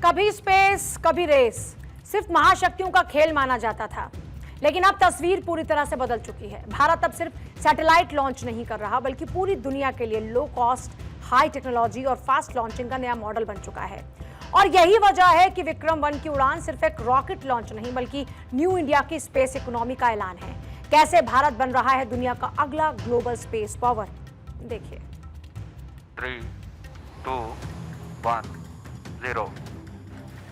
कभी स्पेस कभी रेस सिर्फ महाशक्तियों का खेल माना जाता था, लेकिन अब तस्वीर पूरी तरह से बदल चुकी है। भारत अब सिर्फ सैटेलाइट लॉन्च नहीं कर रहा, बल्कि पूरी दुनिया के लिए लो कॉस्ट, हाई टेक्नोलॉजी और फास्ट लॉन्चिंग का नया मॉडल बन चुका है। और यही वजह है कि विक्रम-1 की उड़ान सिर्फ एक रॉकेट लॉन्च नहीं, बल्कि न्यू इंडिया की स्पेस इकोनॉमी का ऐलान है। कैसे भारत बन रहा है दुनिया का अगला ग्लोबल स्पेस पावर, देखिए। 3, 2, 1, 0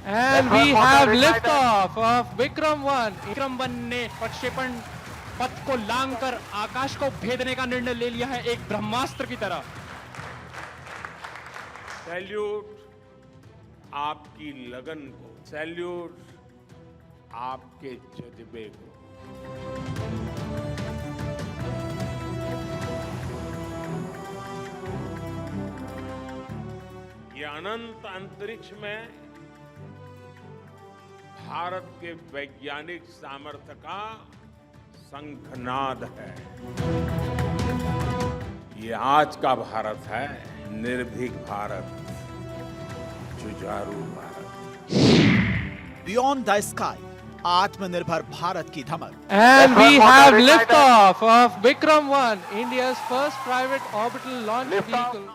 And we have liftoff of Vikram-1. Vikram-1 ने प्रक्षेपण पथ को लांघकर आकाश को भेदने का निर्णय ले लिया है, एक ब्रह्मास्त्र की तरह। सैल्यूट आपकी लगन को, सैल्यूट आपके जज्बे को। ये अनंत अंतरिक्ष में भारत के वैज्ञानिक सामर्थ्य का शंखनाद है। ये आज का भारत है, निर्भीक भारत, जुझारू भारत। बियॉन्ड द स्काई, आत्मनिर्भर भारत की धमक। And we have liftoff of Vikram-1, India's first private orbital launch vehicle.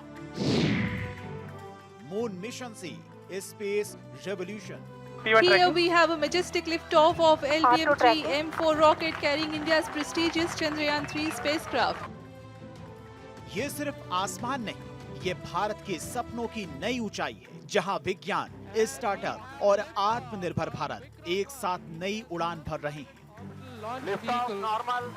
Moon mission से space revolution. Here we have a majestic liftoff of LBM-3 M4 rocket carrying India's prestigious Chandrayaan-3 spacecraft. ये सिर्फ आसमान नहीं, ये भारत के सपनों की नई ऊंचाई है, जहां विज्ञान, स्टार्टअप और आत्मनिर्भर भारत एक साथ नई उड़ान भर रहे हैं। Launch vehicle,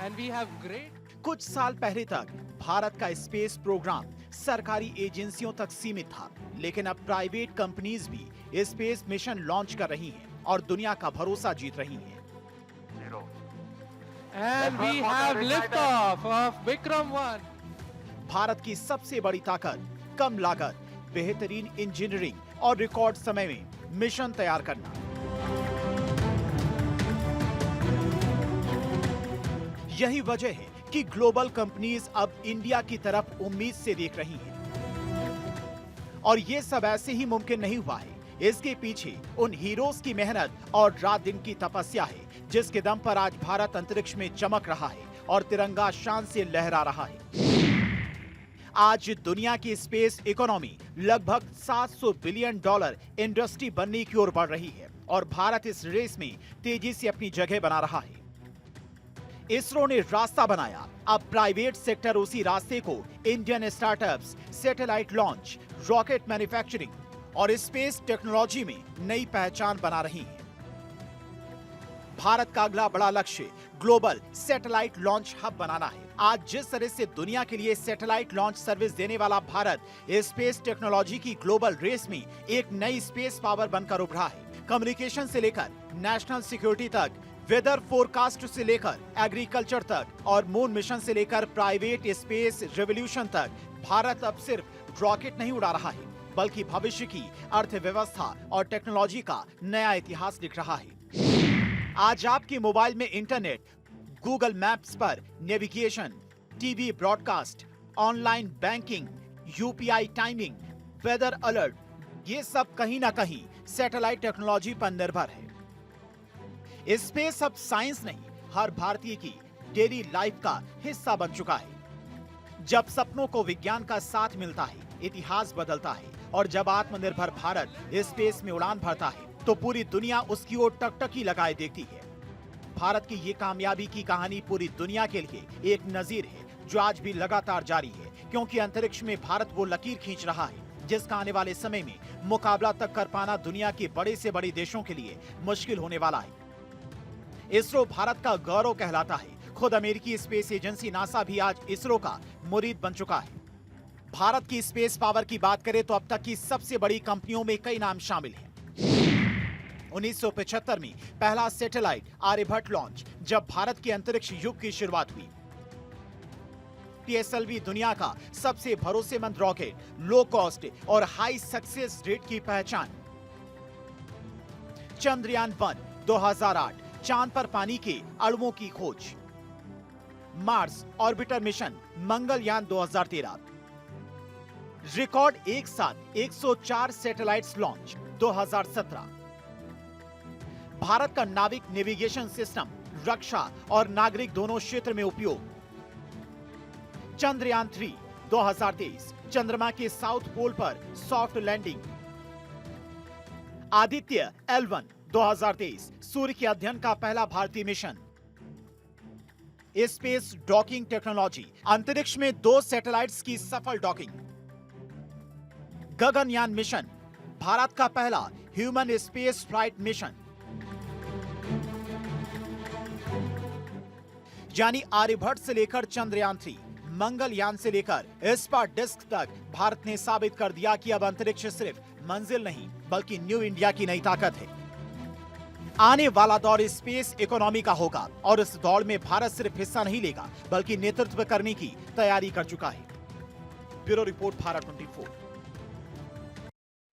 and we have great. कुछ साल पहले तक भारत का स्पेस प्रोग्राम सरकारी एजेंसियों तक सीमित था, लेकिन अब प्राइवेट कंपनीज भी स्पेस मिशन लॉन्च कर रही हैं और दुनिया का भरोसा जीत रही हैं। And we have liftoff of Vikram-1. Bharat की सबसे बड़ी ताकत, कम लागत, बेहतरीन इंजीनियरिंग और रिकॉर्ड समय में मिशन तैयार करना। यही वजह है कि ग्लोबल कंपनीज अब इंडिया की तरफ उम्मीद से देख रही हैं। और ये सब ऐसे ही मुमकिन नहीं हुआ है, इसके पीछे उन हीरोज की मेहनत और रात दिन की तपस्या है, जिसके दम पर आज भारत अंतरिक्ष में चमक रहा है और तिरंगा शान से लहरा रहा है। आज दुनिया की स्पेस इकोनॉमी लगभग $700 बिलियन इंडस्ट्री बनने की ओर बढ़ रही है और भारत इस रेस में तेजी से अपनी जगह बना रहा है। इसरो ने रास्ता बनाया, अब प्राइवेट सेक्टर उसी रास्ते को Indian startups, satellite launch, rocket manufacturing और स्पेस टेक्नोलॉजी में नई पहचान बना रही है। भारत का अगला बड़ा लक्ष्य ग्लोबल सैटेलाइट लॉन्च हब बनाना है। आज जिस तरह से दुनिया के लिए सैटेलाइट लॉन्च सर्विस देने वाला भारत स्पेस टेक्नोलॉजी की ग्लोबल रेस में एक नई स्पेस पावर बनकर उभरा है। कम्युनिकेशन से लेकर नेशनल सिक्योरिटी तक, वेदर फोरकास्ट से लेकर एग्रीकल्चर तक और मून मिशन से लेकर प्राइवेट स्पेस रेवोल्यूशन तक, भारत अब सिर्फ रॉकेट नहीं उड़ा रहा है, बल्कि भविष्य की अर्थव्यवस्था और टेक्नोलॉजी का नया इतिहास लिख रहा है। आज आपके मोबाइल में इंटरनेट, गूगल मैप्स पर navigation, TV broadcast, online banking, UPI timing, weather alert, ये सब कहीं ना कहीं सैटेलाइट टेक्नोलॉजी पर निर्भर है। स्पेस अब साइंस नहीं, हर भारतीय की डेली लाइफ का हिस्सा बन चुका है। जब सपनों को विज्ञान का साथ मिलता है, इतिहास बदलता है और जब आत्मनिर्भर भारत स्पेस में उड़ान भरता है, तो पूरी दुनिया उसकी ओर टकटकी लगाए देखती है। भारत की ये कामयाबी की कहानी पूरी दुनिया के लिए एक नजीर है, जो आज भी लगातार जारी है, क्योंकि अंतरिक्ष में भारत वो लकीर खींच रहा है जिसका आने वाले समय में मुकाबला तक कर पाना दुनिया के बड़े से बड़े देशों के लिए मुश्किल होने वाला है। इसरो भारत का गौरव कहलाता है। खुद अमेरिकी स्पेस एजेंसी नासा भी आज इसरो का मुरीद बन चुका है। भारत की स्पेस पावर की बात करें तो अब तक की सबसे बड़ी कंपनियों में कई नाम शामिल हैं। 1975 में पहला सैटेलाइट आर्यभट्ट लॉन्च, जब भारत के अंतरिक्ष युग की शुरुआत हुई। PSLV दुनिया का सबसे भरोसेमंद रॉकेट, लो कॉस्ट और हाई सक्सेस रेट की पहचान। चंद्रयान-1 2008, चांद पर पानी के अणुओं की खोज। Mars orbiter mission Mangalyaan 2013, record एक साथ 104 सैटेलाइट्स लॉन्च। 2017। भारत का नाविक नेविगेशन सिस्टम रक्षा और नागरिक दोनों क्षेत्र में उपयोग। चंद्रयान 3 2023 चंद्रमा के साउथ पोल पर सॉफ्ट लैंडिंग। आदित्य L1 2023 सूर्य के अध्ययन का पहला भारतीय मिशन। स्पेस डॉकिंग टेक्नोलॉजी, अंतरिक्ष में 2 सैटेलाइट्स की सफल डॉकिंग। गगनयान मिशन, भारत का पहला ह्यूमन स्पेस फ्लाइट मिशन। यानी आर्यभट्ट से लेकर चंद्रयान 3, मंगलयान से लेकर स्पार्ट डिस्क तक भारत ने साबित कर दिया कि अब अंतरिक्ष सिर्फ मंजिल नहीं बल्कि न्यू इंडिया की नई ताकत है। आने वाला दौर स्पेस इकोनॉमी का होगा और इस दौड़ में भारत सिर्फ हिस्सा नहीं लेगा बल्कि नेतृत्व करने की तैयारी कर चुका है। Bureau report, Bharat 24।